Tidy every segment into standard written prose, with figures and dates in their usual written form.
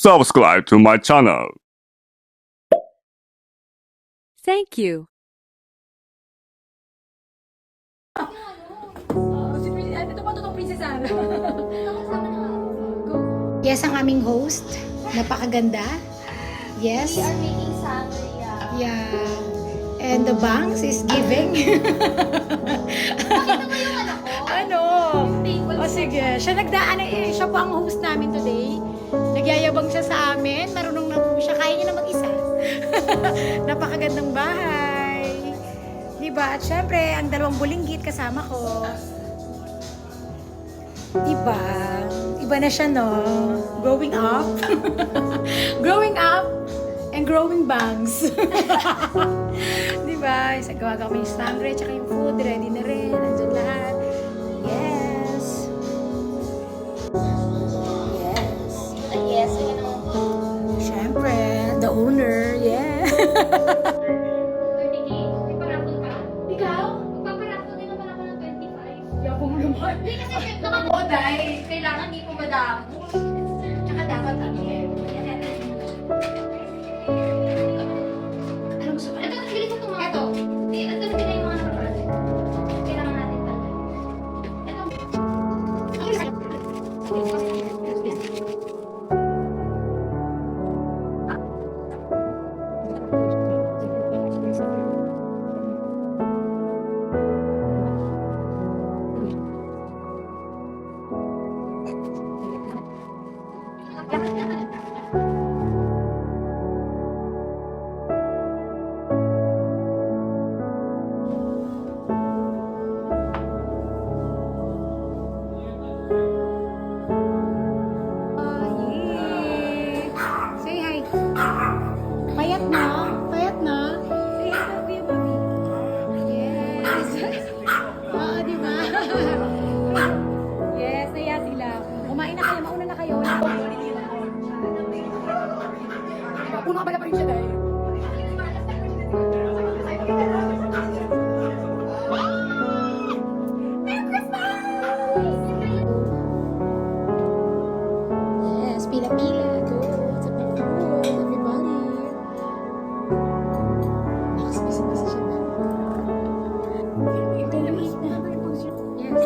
Subscribe to my channel. Thank you. Yes, ang aming host. Napakaganda. Yes. We are making sangria. Yeah. And the bangs is giving. Pakita mo yung anak ko. Ano? O sige. Siya po ang host namin today. Nagyayabang siya sa amin. Marunong na po siya. Kaya niya na mag-isa. Napakagandang bahay. Diba? At syempre, ang dalawang bulinggit kasama ko. Diba? Iba na siya, no? Growing up. Growing up and growing bangs. Diba? Gawa kami yung sangre, tsaka yung food. Ready na rin. Nandun lahat. Yes. Yes. Yes, yun ang Syempre, the owner. Yeah. 30K. May paraffol ka? Ikaw? Magpaparaffol din naman ako ng 25. Yapong naman. Hindi kasi nakamoday. Kailangan di ko madamo. Tsaka dapat ano gusto mo? Ito, nabili ko ito. Ito. Ito na yung mga nakaparate. Kailangan natin talaga. Ito. Yay! Say hi. Payat na? Payat na? Say hi, love you, mommy. Yes. Oo, di ba? Yes, naya sila. Kumain na kayo, mauna na kayo. Puno ka pala pa rin siya dahil. Yes, pila-pila. Go sa pag-food, everybody. Nakasbisi-bisi siya na. Ito yung eat na. Yes.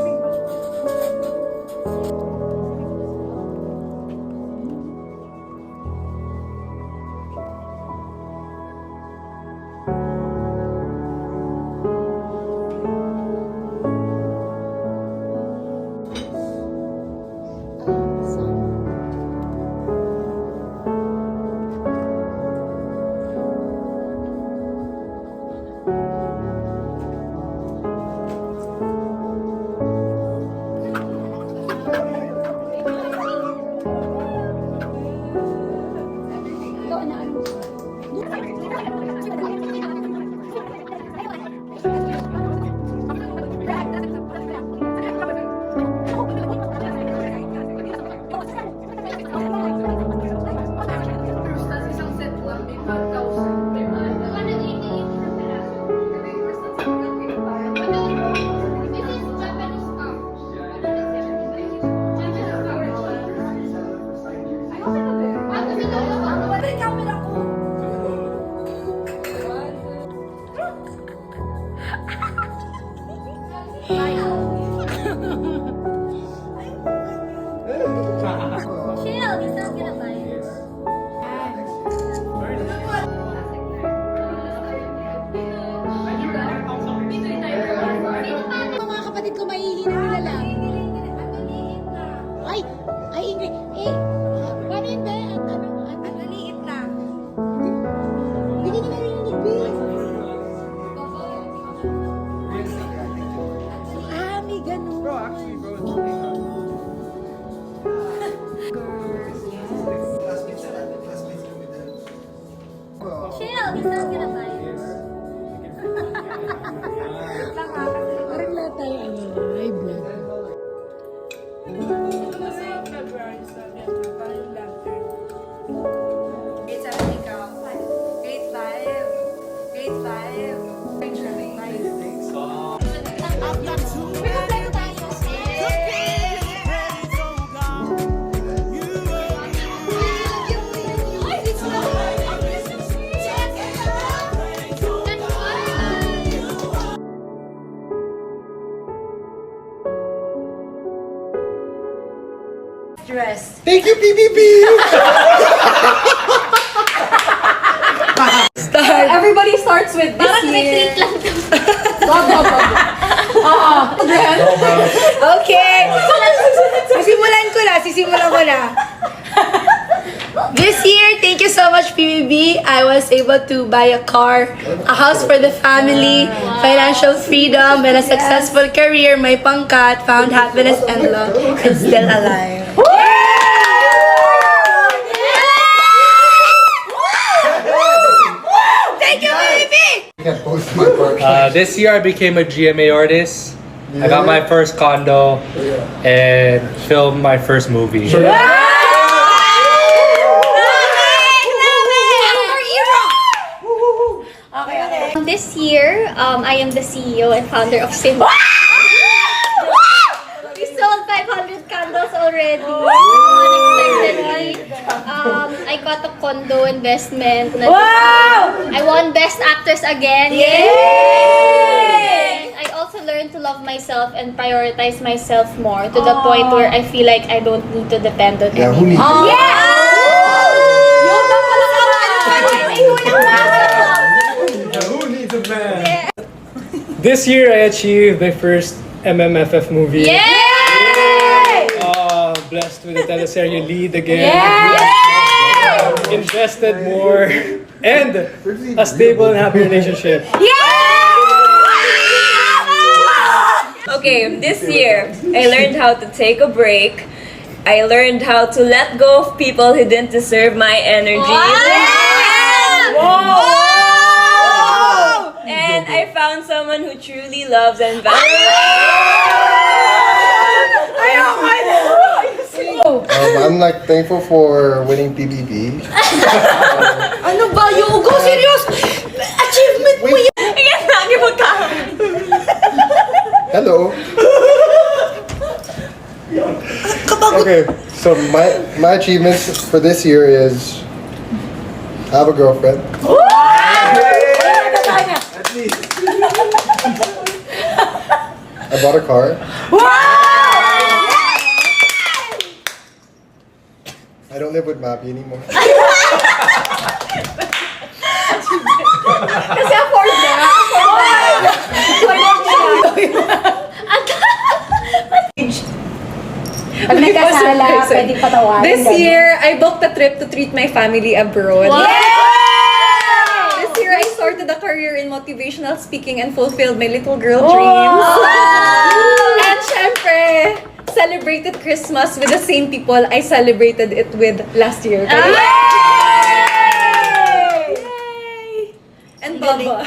Thank you, PBB! Everybody starts with this Parang retreat lang to. Okay. Sisimulan ko na. This year, thank you so much, PBB. I was able to buy a car, a house for the family, financial freedom, and a successful career. My pangkat, found happiness and love, and still alive. Thank you, PBB! This year I became a GMA artist. I got my first condo and filmed my first movie. This year, I am the CEO and founder of Simba. We sold 500 candles already. Unexpectedly. I got a condo investment. I won Best Actress again. Yay! I also learned to love myself and prioritize myself more to the point where I feel like I don't need to depend on Yeah, who anyone. needs Who needs a man? This year I achieved my first MMFF movie. Blessed with a teleserye lead again. Invested more and a stable and happy relationship. Okay, this year, I learned how to take a break. I learned how to let go of people who didn't deserve my energy. And I found someone who truly loves and values. I'm like thankful for winning PBB. Ano ba, Yogo? Serious? Achievement mo yan! Ayan, lagi magkakaroon. Hello. Okay, so my achievements for this year is I have a girlfriend. I bought a car. I don't live with Mappy anymore. Kasi afford na. Pag nagkasala, pwede patawarin. This year, I booked a trip to treat my family abroad. This year, I started a career in motivational speaking and fulfilled my little girl dreams. And syempre, celebrated Christmas with the same people I celebrated it with last year. And Baba.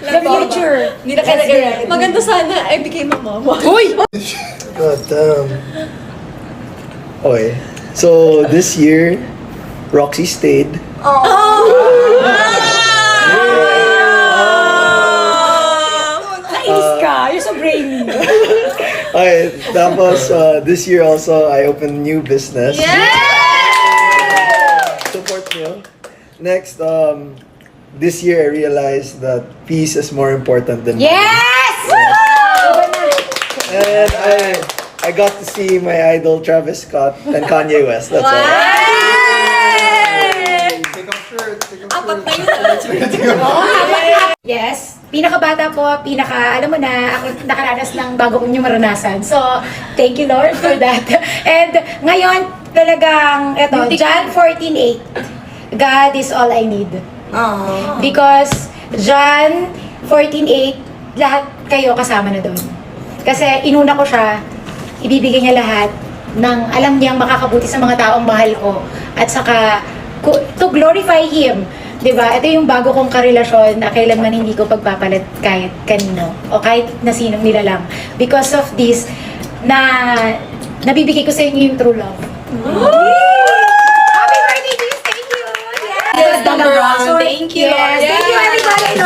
The future. Hindi na kailangan. Maganda sana, I became a mom. God damn. Okay, so this year, Roxy stayed. Nainis ka. You're so brainy. Okay, tapos this year also, I opened a new business. Support nyo. Next, this year I realized that peace is more important than money. Yes! And I got to see my idol Travis Scott and Kanye West. That's all. Take off shirt. Yes. Pinakabata po, alam mo na, ako nakaranas ng bago kong yung maranasan. So, thank you Lord for that. And ngayon, talagang, eto, John 14:8. God is all I need. Because John 14:8, lahat kayo kasama na doon. Kasi inuna ko siya, ibibigay niya lahat ng alam niyang makakabuti sa mga taong mahal ko. At saka, to glorify Him. Diba? Ito yung bago kong karelasyon na kailanman hindi ko pagpapalit kahit kanino o kahit na sinong nilalang. Because of this, nabibigay ko sa inyo yung true love. Happy birthday, please! Thank you! Yes, Number one. Thank you. Yes, thank you everybody!